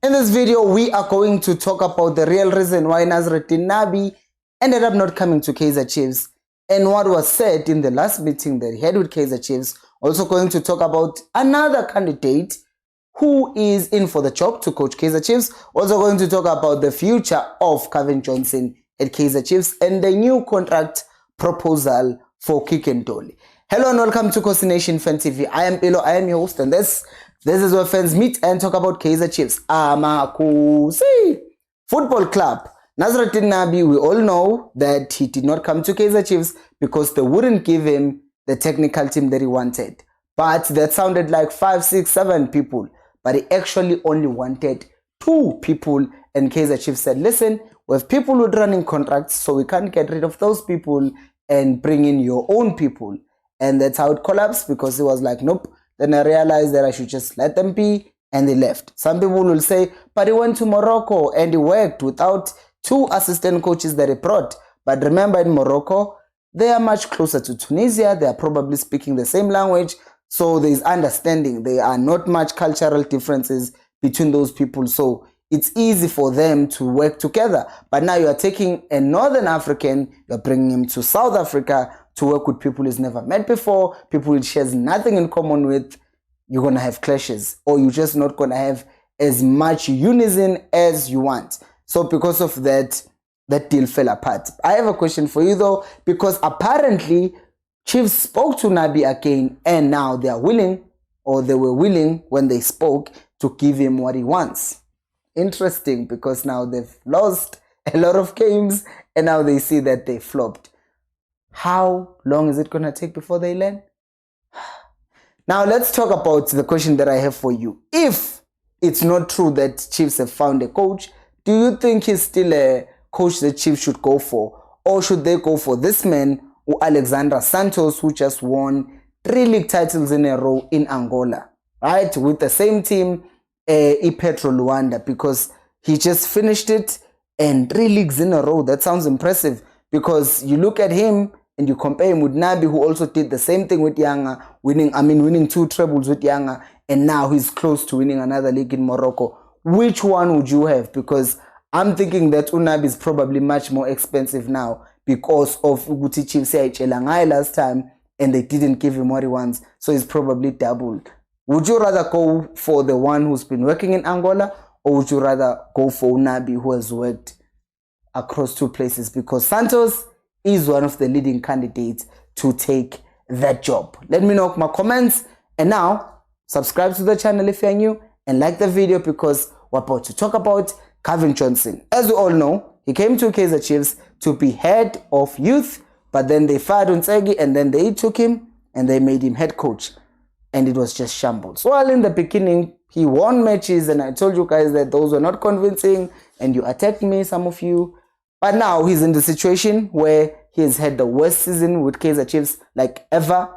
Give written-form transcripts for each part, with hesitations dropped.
In this video, we are going to talk about the real reason why Nabi ended up not coming to Kaizer Chiefs and what was said in the last meeting that he had with Kaizer Chiefs. Also going to talk about another candidate who is in for the job to coach Kaizer Chiefs. Also going to talk about the future of Kevin Johnson at Kaizer Chiefs and the new contract proposal for Dolly. Hello and welcome to Khosi Nation Fan TV. I am Pilo, I am your host, and this is where fans meet and talk about Kaizer Chiefs. Khosi Football Club. Nabi, we all know that he did not come to Kaizer Chiefs because they wouldn't give him the technical team that he wanted. But that sounded like 5, 6, 7 people. But he actually only wanted 2 people, and Kaizer Chiefs said, listen, we have people with running contracts, so we can't get rid of those people and bring in your own people. And that's how it collapsed, because he was like, nope. Then I realized that I should just let them be, and they left. Some people will say, but he went to Morocco and he worked without 2 assistant coaches that he brought. But remember, in Morocco, they are much closer to Tunisia. They are probably speaking the same language. So there is understanding. There are not much cultural differences between those people. So it's easy for them to work together. But now you are taking a Northern African, you're bringing him to South Africa to work with people he's never met before, people he shares nothing in common with. You're going to have clashes, or you're just not going to have as much unison as you want. So because of that, that deal fell apart. I have a question for you though, because apparently Chiefs spoke to Nabi again, and now they are willing, or they were willing when they spoke, to give him what he wants. Interesting, because now they've lost a lot of games and now they see that they flopped. How long is it going to take before they learn? Now let's talk about the question that I have for you. If it's not true that Chiefs have found a coach, do you think he's still a coach that Chiefs should go for? Or should they go for this man, Alexander Santos, who just won 3 league titles in a row in Angola, right? With the same team, Petro Luanda, because he just finished it, and 3 leagues in a row. That sounds impressive, because you look at him and you compare him with Nabi, who also did the same thing with Yanga, winning 2 trebles with Yanga, and now he's close to winning another league in Morocco. Which one would you have? Because I'm thinking that Nabi is probably much more expensive now because of Uguti Chiefs last time and they didn't give him what he wants, so he's probably doubled. Would you rather go for the one who's been working in Angola, or would you rather go for Nabi, who has worked across 2 places? Because Santos is one of the leading candidates to take that job. Let me know in my comments. And now, subscribe to the channel if you're new, and like the video, because we're about to talk about Kevin Johnson. As we all know, he came to Kaizer Chiefs to be head of youth, but then they fired Unsegi, and then they took him and they made him head coach. And it was just shambles. Well, in the beginning, he won matches, and I told you guys that those were not convincing, and you attacked me, some of you. But now he's in the situation where he has had the worst season with Kaizer Chiefs like ever.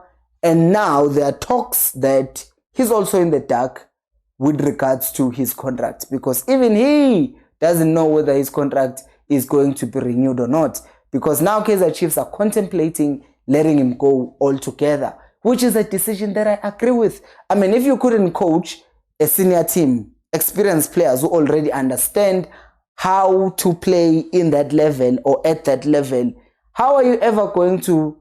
And now there are talks that he's also in the dark with regards to his contract, because even he doesn't know whether his contract is going to be renewed or not. Because now Kaizer Chiefs are contemplating letting him go altogether, which is a decision that I agree with. I mean, if you couldn't coach a senior team, experienced players who already understand how to play in that level or at that level, how are you ever going to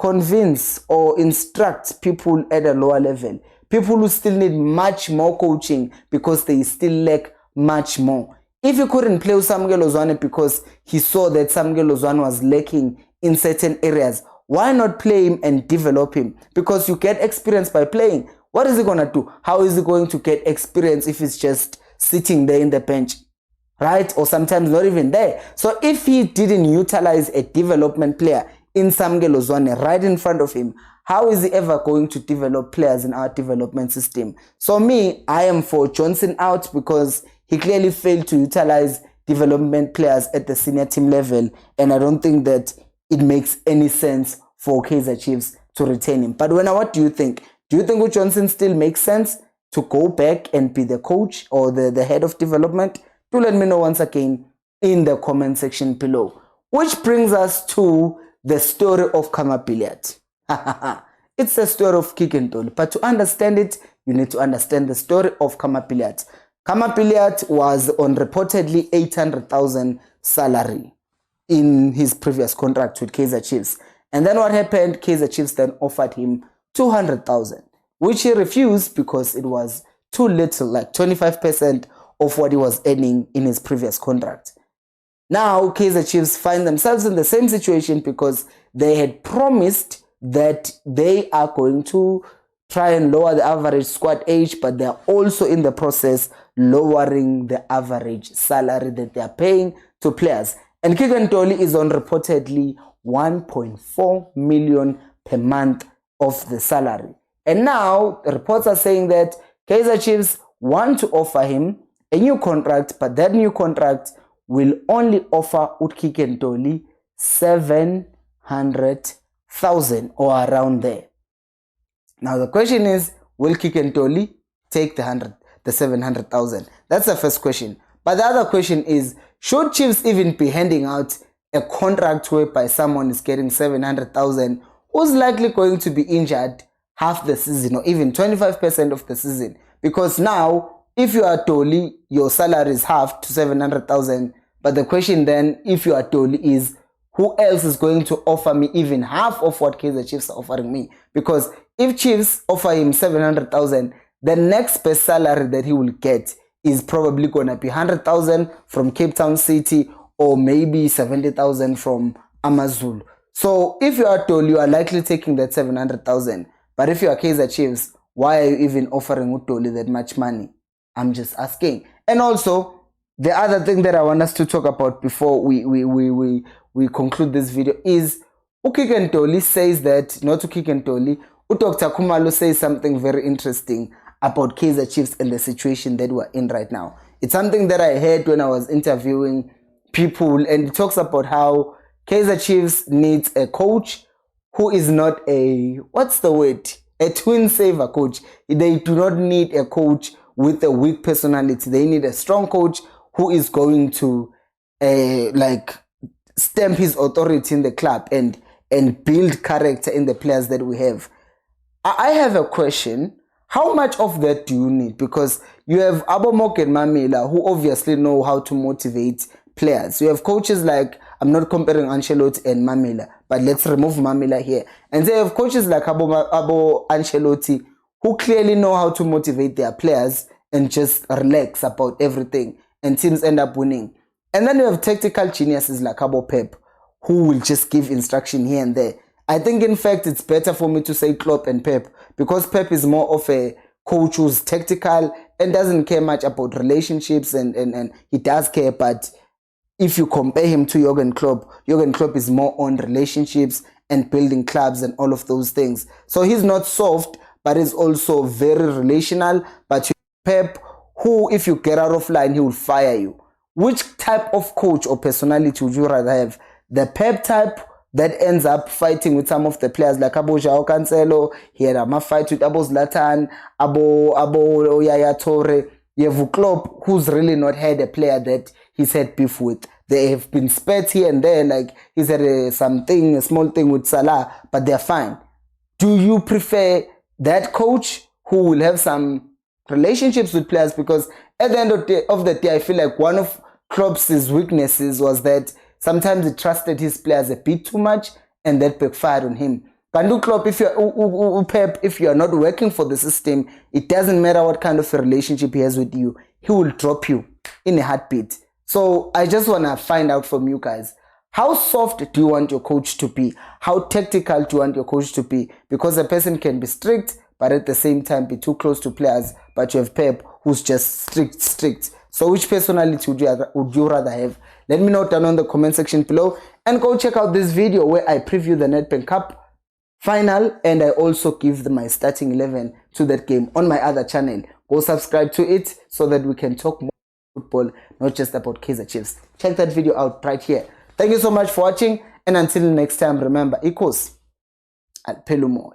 convince or instruct people at a lower level? People who still need much more coaching because they still lack much more. If you couldn't play with Samuel Ozwane because he saw that Samuel Ozwane was lacking in certain areas, why not play him and develop him? Because you get experience by playing. What is he going to do? How is he going to get experience if he's just sitting there in the bench, right? Or sometimes not even there. So if he didn't utilize a development player in Samuel Ozwane right in front of him, how is he ever going to develop players in our development system? So me, I am for Johnson out, because he clearly failed to utilize development players at the senior team level, and I don't think that it makes any sense for Kaizer Chiefs to retain him. But what do you think? Do you think with Johnson still makes sense to go back and be the coach or the head of development? Do let me know once again in the comment section below. Which brings us to the story of Kamapiliat. It's the story of Dolly, but to understand it, you need to understand the story of Kamapiliat. Kama Piliat was on reportedly 800,000 salary in his previous contract with Kaizer Chiefs. And then what happened? Kaizer Chiefs then offered him 200,000, which he refused because it was too little, like 25% of what he was earning in his previous contract. Now, Kaizer Chiefs find themselves in the same situation because they had promised that they are going to try and lower the average squad age, but they're also in the process lowering the average salary that they're paying to players. And Dolly is on reportedly 1.4 million per month of the salary. And now the reports are saying that Kaizer Chiefs want to offer him a new contract, but that new contract will only offer Dolly 700,000 or around there. Now the question is, will Dolly take the 700,000? That's the first question. But the other question is, should Chiefs even be handing out a contract whereby someone is getting 700,000 who's likely going to be injured half the season or even 25% of the season? Because now, if you are Dolly, your salary is half to 700,000. But the question then, if you are Dolly, is who else is going to offer me even half of what Kaizer Chiefs are offering me? Because if Chiefs offer him 700,000, the next best salary that he will get is probably going to be 100,000 from Cape Town City or maybe 70,000 from Amazulu. So if you are Dolly, you are likely taking that 700,000. But if you are Kaizer Chiefs, why are you even offering Dolly that much money? I'm just asking. And also, the other thing that I want us to talk about before we conclude this video is Dolly says that, not Dolly, Dr. Khumalo says something very interesting about Kaizer Chiefs and the situation that we're in right now. It's something that I heard when I was interviewing people, and it talks about how Kaizer Chiefs needs a coach who is not a, what's the word? A twin saver coach. They do not need a coach with a weak personality. They need a strong coach who is going to stamp his authority in the club and build character in the players that we have. I have a question. How much of that do you need? Because you have Abomok and Mamela who obviously know how to motivate players. You have coaches like, I'm not comparing Ancelotti and Mamela, but let's remove Mamela here. And they have coaches like Abo Ancelotti who clearly know how to motivate their players and just relax about everything, and teams end up winning. And then you have tactical geniuses like Abo Pep who will just give instruction here and there. I think, in fact, it's better for me to say Klopp and Pep, because Pep is more of a coach who's tactical and doesn't care much about relationships, and he does care, but if you compare him to Jurgen Klopp is more on relationships and building clubs and all of those things. So he's not soft, but he's also very relational. But Pep, who, if you get out of line, he will fire you. Which type of coach or personality would you rather have? The Pep type that ends up fighting with some of the players like Abo João Cancelo. He had a fight with Abo Zlatan, Abo Yaya Toure. You have Klopp, who's really not had a player that he's had beef with. They have been spats here and there, like he's had a small thing with Salah, but they're fine. Do you prefer that coach who will have some relationships with players? Because at the end of the day, I feel like one of Klopp's weaknesses was that sometimes he trusted his players a bit too much, and that backfired on him. Bandu Klopp, if you're Pep, if you are not working for the system, it doesn't matter what kind of a relationship he has with you, he will drop you in a heartbeat. So I just want to find out from you guys, how soft do you want your coach to be? How tactical do you want your coach to be? Because a person can be strict, but at the same time be too close to players. But you have Pep, who's just strict. So which personality would you rather have? Let me know down on the comment section below, and go check out this video where I preview the Nedbank Cup final, and I also give my starting 11 to that game on my other channel. Go subscribe to it so that we can talk more football, not just about Kaizer Chiefs. Check that video out right here. Thank you so much for watching, and until next time, remember, Khosi, I'll pay you more.